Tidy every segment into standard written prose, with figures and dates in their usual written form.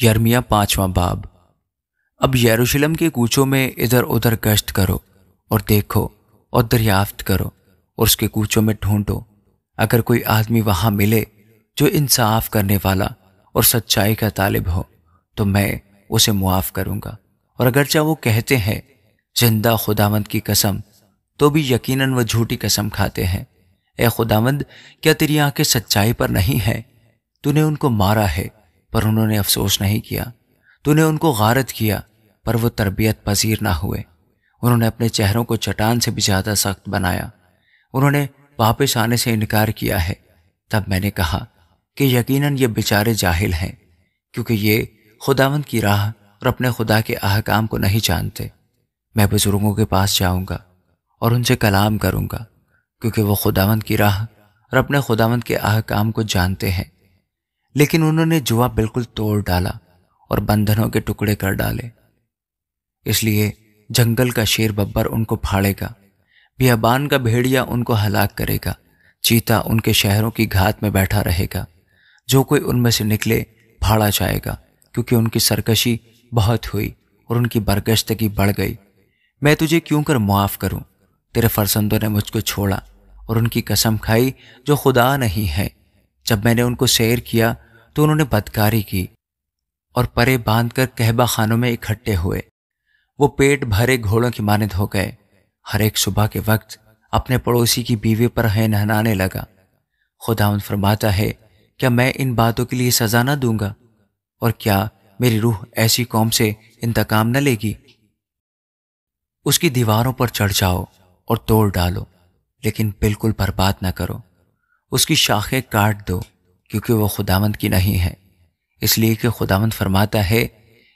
یرمیہ 5واں باب۔ اب یروشلم کے کوچوں میں ادھر ادھر گشت کرو اور دیکھو اور دریافت کرو اور اس کے کوچوں میں ڈھونڈو، اگر کوئی آدمی وہاں ملے جو انصاف کرنے والا اور سچائی کا طالب ہو تو میں اسے معاف کروں گا۔ اور اگرچہ وہ کہتے ہیں زندہ خداوند کی قسم، تو بھی یقیناً وہ جھوٹی قسم کھاتے ہیں۔ اے خداوند، کیا تیری آنکھیں سچائی پر نہیں ہیں؟ تو نے ان کو مارا ہے پر انہوں نے افسوس نہیں کیا، تو نے ان کو غارت کیا پر وہ تربیت پذیر نہ ہوئے۔ انہوں نے اپنے چہروں کو چٹان سے بھی زیادہ سخت بنایا، انہوں نے واپس آنے سے انکار کیا ہے۔ تب میں نے کہا کہ یقیناً یہ بیچارے جاہل ہیں، کیونکہ یہ خداوند کی راہ اور اپنے خدا کے احکام کو نہیں جانتے۔ میں بزرگوں کے پاس جاؤں گا اور ان سے کلام کروں گا، کیونکہ وہ خداوند کی راہ اور اپنے خداوند کے احکام کو جانتے ہیں۔ لیکن انہوں نے جوا بالکل توڑ ڈالا اور بندھنوں کے ٹکڑے کر ڈالے۔ اس لیے جنگل کا شیر ببر ان کو پھاڑے گا، بیابان کا بھیڑیا ان کو ہلاک کرے گا، چیتا ان کے شہروں کی گھات میں بیٹھا رہے گا۔ جو کوئی ان میں سے نکلے پھاڑا جائے گا، کیونکہ ان کی سرکشی بہت ہوئی اور ان کی برگشتگی بڑھ گئی۔ میں تجھے کیوں کر معاف کروں؟ تیرے فرزندوں نے مجھ کو چھوڑا اور ان کی قسم کھائی جو خدا نہیں ہے۔ جب میں نے ان کو سیر کیا تو انہوں نے بدکاری کی اور پرے باندھ کر کہبہ خانوں میں اکٹھے ہوئے۔ وہ پیٹ بھرے گھوڑوں کی مانند ہو گئے۔ ہر ایک صبح کے وقت اپنے پڑوسی کی بیوی پر ہنہنانے لگا۔ خداوند فرماتا ہے، کیا میں ان باتوں کے لیے سزا نہ دوں گا؟ اور کیا میری روح ایسی قوم سے انتقام نہ لے گی؟ اس کی دیواروں پر چڑھ جاؤ اور توڑ ڈالو، لیکن بالکل برباد نہ کرو۔ اس کی شاخیں کاٹ دو، کیونکہ وہ خداوند کی نہیں ہے۔ اس لیے کہ خداوند فرماتا ہے،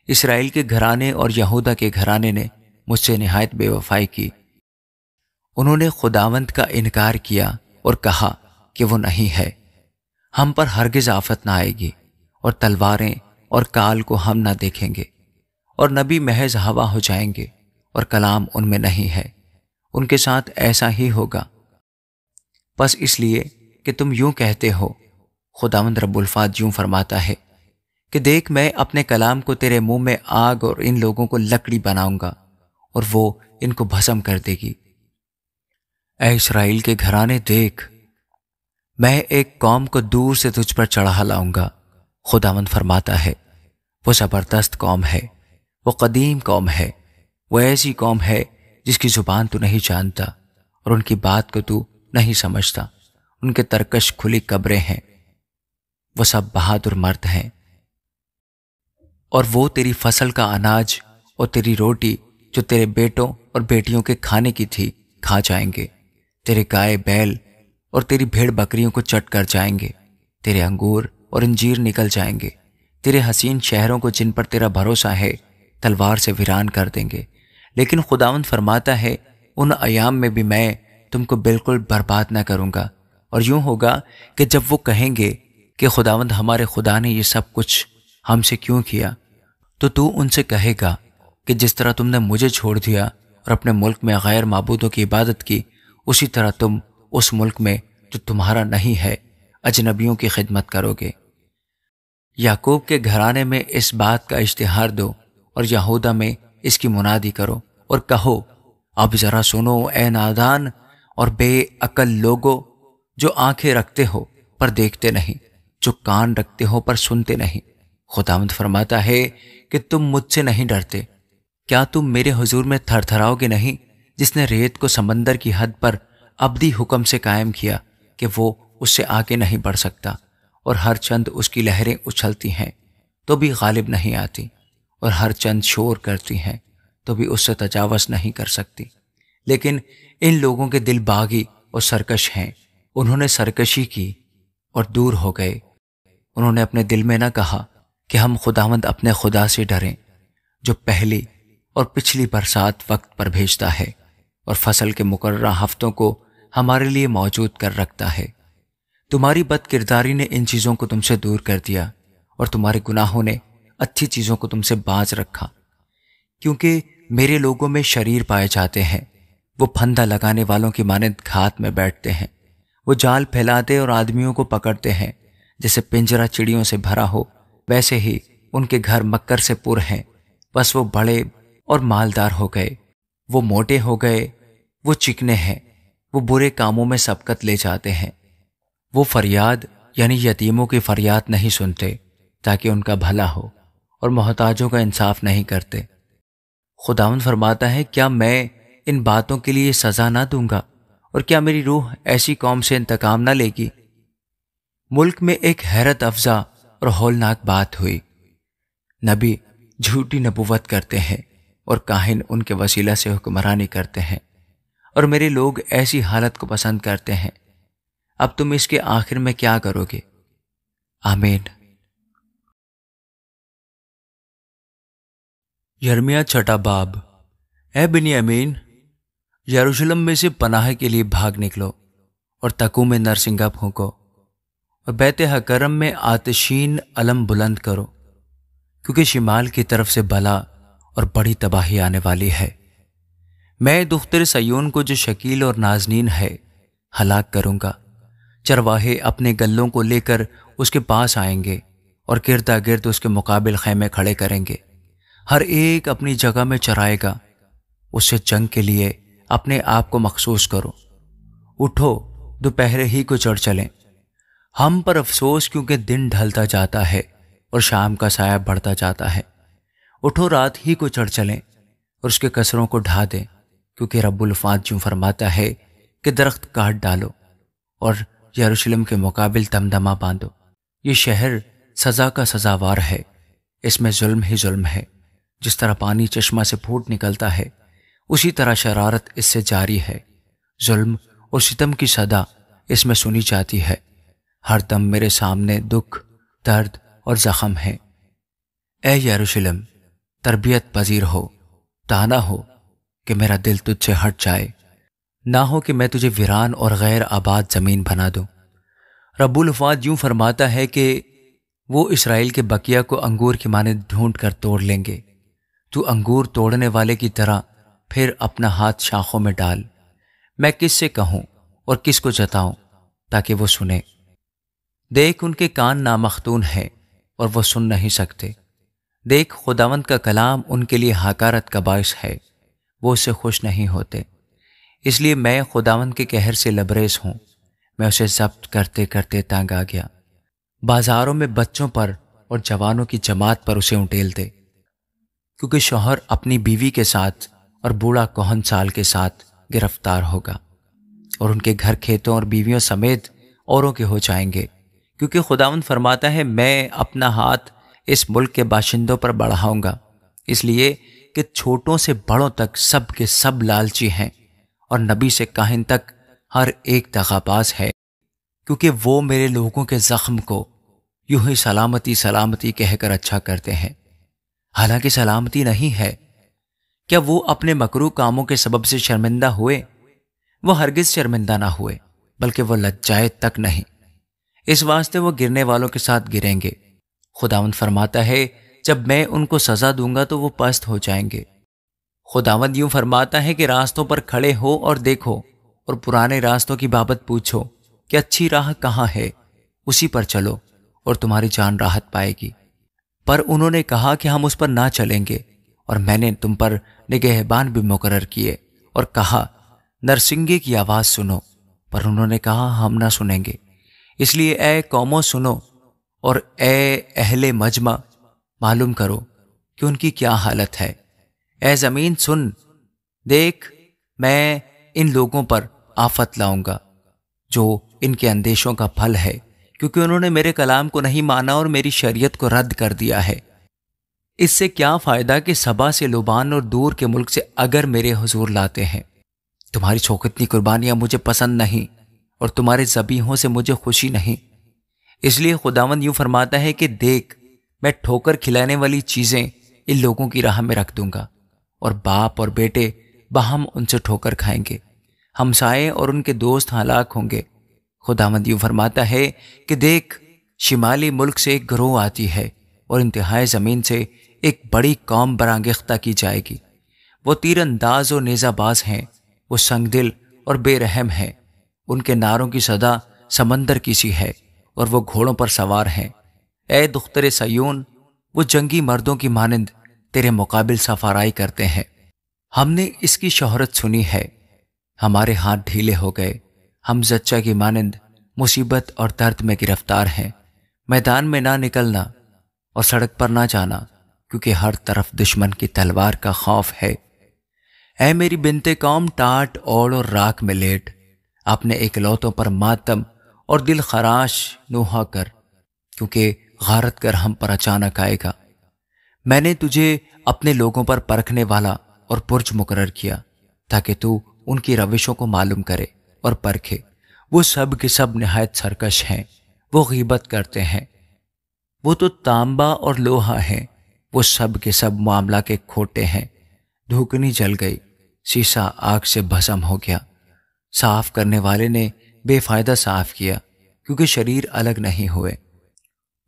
اسرائیل کے گھرانے اور یہودا کے گھرانے نے مجھ سے نہایت بے وفائی کی۔ انہوں نے خداوند کا انکار کیا اور کہا کہ وہ نہیں ہے۔ ہم پر ہرگز آفت نہ آئے گی، اور تلواریں اور کال کو ہم نہ دیکھیں گے، اور نبی محض ہوا ہو جائیں گے، اور کلام ان میں نہیں ہے۔ ان کے ساتھ ایسا ہی ہوگا۔ بس اس لیے کہ تم یوں کہتے ہو، خداوند رب الفات یوں فرماتا ہے کہ دیکھ، میں اپنے کلام کو تیرے منہ میں آگ اور ان لوگوں کو لکڑی بناؤں گا، اور وہ ان کو بھسم کر دے گی۔ اے اسرائیل کے گھرانے، دیکھ، میں ایک قوم کو دور سے تجھ پر چڑھا لاؤں گا۔ خداوند فرماتا ہے، وہ زبردست قوم ہے، وہ قدیم قوم ہے، وہ ایسی قوم ہے جس کی زبان تو نہیں جانتا اور ان کی بات کو تو نہیں سمجھتا۔ ان کے ترکش کھلی قبریں ہیں، وہ سب بہادر مرد ہیں، اور وہ تیری فصل کا اناج اور تیری روٹی جو تیرے بیٹوں اور بیٹیوں کے کھانے کی تھی کھا جائیں گے۔ تیرے گائے بیل اور تیری بھیڑ بکریوں کو چٹ کر جائیں گے۔ تیرے انگور اور انجیر نکل جائیں گے۔ تیرے حسین شہروں کو جن پر تیرا بھروسہ ہے تلوار سے ویران کر دیں گے۔ لیکن خداوند فرماتا ہے، ان ایام میں بھی میں تم کو بالکل برباد نہ کروں گا۔ اور یوں ہوگا کہ جب وہ کہیں گے کہ خداوند ہمارے خدا نے یہ سب کچھ ہم سے کیوں کیا، تو ان سے کہے گا کہ جس طرح تم نے مجھے چھوڑ دیا اور اپنے ملک میں غیر معبودوں کی عبادت کی، اسی طرح تم اس ملک میں جو تمہارا نہیں ہے اجنبیوں کی خدمت کرو گے۔ یعقوب کے گھرانے میں اس بات کا اشتہار دو اور یہودا میں اس کی منادی کرو اور کہو، اب ذرا سنو اے نادان اور بے عقل لوگو، جو آنکھیں رکھتے ہو پر دیکھتے نہیں، جو کان رکھتے ہو پر سنتے نہیں۔ خداوند فرماتا ہے کہ تم مجھ سے نہیں ڈرتے۔ کیا تم میرے حضور میں تھر تھراؤ گے نہیں، جس نے ریت کو سمندر کی حد پر ابدی حکم سے قائم کیا کہ وہ اس سے آگے نہیں بڑھ سکتا، اور ہر چند اس کی لہریں اچھلتی ہیں تو بھی غالب نہیں آتی، اور ہر چند شور کرتی ہیں تو بھی اس سے تجاوز نہیں کر سکتی۔ لیکن ان لوگوں کے دل باغی اور سرکش ہیں، انہوں نے سرکشی کی اور دور ہو گئے۔ انہوں نے اپنے دل میں نہ کہا کہ ہم خداوند اپنے خدا سے ڈریں، جو پہلی اور پچھلی برسات وقت پر بھیجتا ہے اور فصل کے مقررہ ہفتوں کو ہمارے لیے موجود کر رکھتا ہے۔ تمہاری بد کرداری نے ان چیزوں کو تم سے دور کر دیا، اور تمہارے گناہوں نے اچھی چیزوں کو تم سے باز رکھا۔ کیونکہ میرے لوگوں میں شریر پائے جاتے ہیں، وہ پھندا لگانے والوں کی مانند گھات میں بیٹھتے ہیں۔ وہ جال پھیلاتے اور آدمیوں کو پکڑتے ہیں، جیسے پنجرہ چڑیوں سے بھرا ہو، ویسے ہی ان کے گھر مکر سے پر ہیں، بس وہ بڑے اور مالدار ہو گئے، وہ موٹے ہو گئے، وہ چکنے ہیں، وہ برے کاموں میں سبقت لے جاتے ہیں، وہ فریاد یعنی یتیموں کی فریاد نہیں سنتے تاکہ ان کا بھلا ہو، اور محتاجوں کا انصاف نہیں کرتے۔ خداوند فرماتا ہے، کیا میں ان باتوں کے لیے سزا نہ دوں گا، اور کیا میری روح ایسی قوم سے انتقام نہ لے گی؟ ملک میں ایک حیرت افزا اور ہولناک بات ہوئی۔ نبی جھوٹی نبوت کرتے ہیں اور کاہن ان کے وسیلہ سے حکمرانی کرتے ہیں، اور میرے لوگ ایسی حالت کو پسند کرتے ہیں۔ اب تم اس کے آخر میں کیا کرو گے؟ آمین۔ یرمیہ چھٹا باب۔ اے بنیامین، یروشلم میں سے پناہ کے لیے بھاگ نکلو، اور تکو میں نرسنگا پھونکو، اور بیت حکرم میں آتشین علم بلند کرو، کیونکہ شمال کی طرف سے بلا اور بڑی تباہی آنے والی ہے۔ میں دختر سیون کو جو شکیل اور نازنین ہے ہلاک کروں گا۔ چرواہے اپنے گلوں کو لے کر اس کے پاس آئیں گے، اور گردا گرد اس کے مقابل خیمے کھڑے کریں گے۔ ہر ایک اپنی جگہ میں چرائے گا۔ اس سے جنگ کے لیے اپنے آپ کو مخصوص کرو۔ اٹھو، دوپہر ہی کو چڑھ چلیں۔ ہم پر افسوس، کیونکہ دن ڈھلتا جاتا ہے اور شام کا سایہ بڑھتا جاتا ہے۔ اٹھو، رات ہی کو چڑھ چلیں اور اس کے کسروں کو ڈھا دیں، کیونکہ رب الفات یوں فرماتا ہے کہ درخت کاٹ ڈالو اور یروشلم کے مقابل دمدمہ باندھو۔ یہ شہر سزا کا سزاوار ہے، اس میں ظلم ہی ظلم ہے۔ جس طرح پانی چشمہ سے پھوٹ نکلتا ہے، اسی طرح شرارت اس سے جاری ہے۔ ظلم اور ستم کی صدا اس میں سنی جاتی ہے۔ ہر دم میرے سامنے دکھ، درد اور زخم ہے۔ اے یروشلم، تربیت پذیر ہو، تانا ہو کہ میرا دل تجھ سے ہٹ جائے، نہ ہو کہ میں تجھے ویران اور غیر آباد زمین بنا دوں۔ رب الفات یوں فرماتا ہے کہ وہ اسرائیل کے بقیہ کو انگور کی مانند ڈھونڈ کر توڑ لیں گے۔ تو انگور توڑنے والے کی طرح پھر اپنا ہاتھ شاخوں میں ڈال۔ میں کس سے کہوں اور کس کو جتاؤں تاکہ وہ سنے؟ دیکھ، ان کے کان نامختون ہیں اور وہ سن نہیں سکتے۔ دیکھ، خداوند کا کلام ان کے لیے حقارت کا باعث ہے، وہ اس سے خوش نہیں ہوتے۔ اس لیے میں خداوند کے قہر سے لبریز ہوں، میں اسے ضبط کرتے کرتے تنگ آ گیا۔ بازاروں میں بچوں پر اور جوانوں کی جماعت پر اسے انٹیل دے، کیونکہ شوہر اپنی بیوی کے ساتھ اور بوڑھا کہن سال کے ساتھ گرفتار ہوگا، اور ان کے گھر کھیتوں اور بیویوں سمیت اوروں کے ہو جائیں گے، کیونکہ خداوند فرماتا ہے، میں اپنا ہاتھ اس ملک کے باشندوں پر بڑھاؤں گا، اس لیے کہ چھوٹوں سے بڑوں تک سب کے سب لالچی ہیں، اور نبی سے کاہن تک ہر ایک دغاباز ہے، کیونکہ وہ میرے لوگوں کے زخم کو یوں ہی سلامتی سلامتی کہہ کر اچھا کرتے ہیں، حالانکہ سلامتی نہیں ہے۔ کیا وہ اپنے مکروہ کاموں کے سبب سے شرمندہ ہوئے؟ وہ ہرگز شرمندہ نہ ہوئے، بلکہ وہ لجائے تک نہیں، اس واسطے وہ گرنے والوں کے ساتھ گریں گے۔ خداوند فرماتا ہے، جب میں ان کو سزا دوں گا تو وہ پست ہو جائیں گے۔ خداوند یوں فرماتا ہے کہ راستوں پر کھڑے ہو اور دیکھو، اور پرانے راستوں کی بابت پوچھو کہ اچھی راہ کہاں ہے، اسی پر چلو اور تمہاری جان راحت پائے گی۔ پر انہوں نے کہا کہ ہم اس پر نہ چلیں گے، اور میں نے تم پر نگہبان بھی مقرر کیے اور کہا نرسنگے کی آواز سنو، پر انہوں نے کہا ہم نہ سنیں گے۔ اس لیے اے قوموں سنو، اور اے اہل مجمع معلوم کرو کہ ان کی کیا حالت ہے۔ اے زمین سن، دیکھ، میں ان لوگوں پر آفت لاؤں گا جو ان کے اندیشوں کا پھل ہے، کیونکہ انہوں نے میرے کلام کو نہیں مانا اور میری شریعت کو رد کر دیا ہے۔ اس سے کیا فائدہ کہ سبا سے، لوبان اور دور کے ملک سے اگر میرے حضور لاتے ہیں؟ تمہاری چوکھٹی قربانیاں مجھے پسند نہیں، اور تمہارے ذبیحوں سے مجھے خوشی نہیں۔ اس لیے خداوند یوں فرماتا ہے کہ دیکھ، میں ٹھوکر کھلانے والی چیزیں ان لوگوں کی راہ میں رکھ دوں گا، اور باپ اور بیٹے باہم ان سے ٹھوکر کھائیں گے، ہمسائے اور ان کے دوست ہلاک ہوں گے۔ خداوند یوں فرماتا ہے کہ دیکھ، شمالی ملک سے ایک گروہ آتی ہے، اور انتہائی زمین سے ایک بڑی قوم برانگیختہ کی جائے گی۔ وہ تیر انداز اور نیزہ باز ہیں، وہ سنگ دل اور بے رحم ہیں، ان کے نعروں کی صدا سمندر کی سی ہے، اور وہ گھوڑوں پر سوار ہیں۔ اے دختر سیون، وہ جنگی مردوں کی مانند تیرے مقابل سفارائی کرتے ہیں۔ ہم نے اس کی شہرت سنی ہے، ہمارے ہاتھ ڈھیلے ہو گئے، ہم زچہ کی مانند مصیبت اور درد میں گرفتار ہیں۔ میدان میں نہ نکلنا اور سڑک پر نہ جانا، کیونکہ ہر طرف دشمن کی تلوار کا خوف ہے۔ اے میری بنت قوم، ٹاٹ اوڑھ اور راکھ میں لیٹ، اپنے اکلوتوں پر ماتم اور دل خراش نوحہ کر، کیونکہ غارت کر ہم پر اچانک آئے گا۔ میں نے تجھے اپنے لوگوں پر پرکھنے والا اور پرچ مقرر کیا، تاکہ تو ان کی روشوں کو معلوم کرے اور پرکھے۔ وہ سب کے سب نہایت سرکش ہیں، وہ غیبت کرتے ہیں۔ وہ تو تانبا اور لوہا ہیں، وہ سب کے سب معاملہ کے کھوٹے ہیں۔ دھوکنی جل گئی، شیشہ آگ سے بھسم ہو گیا۔ صاف کرنے والے نے بے فائدہ صاف کیا، کیونکہ شریر الگ نہیں ہوئے۔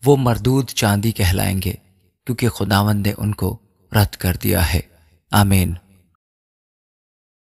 وہ مردود چاندی کہلائیں گے، کیونکہ خداوند نے ان کو رد کر دیا ہے۔ آمین۔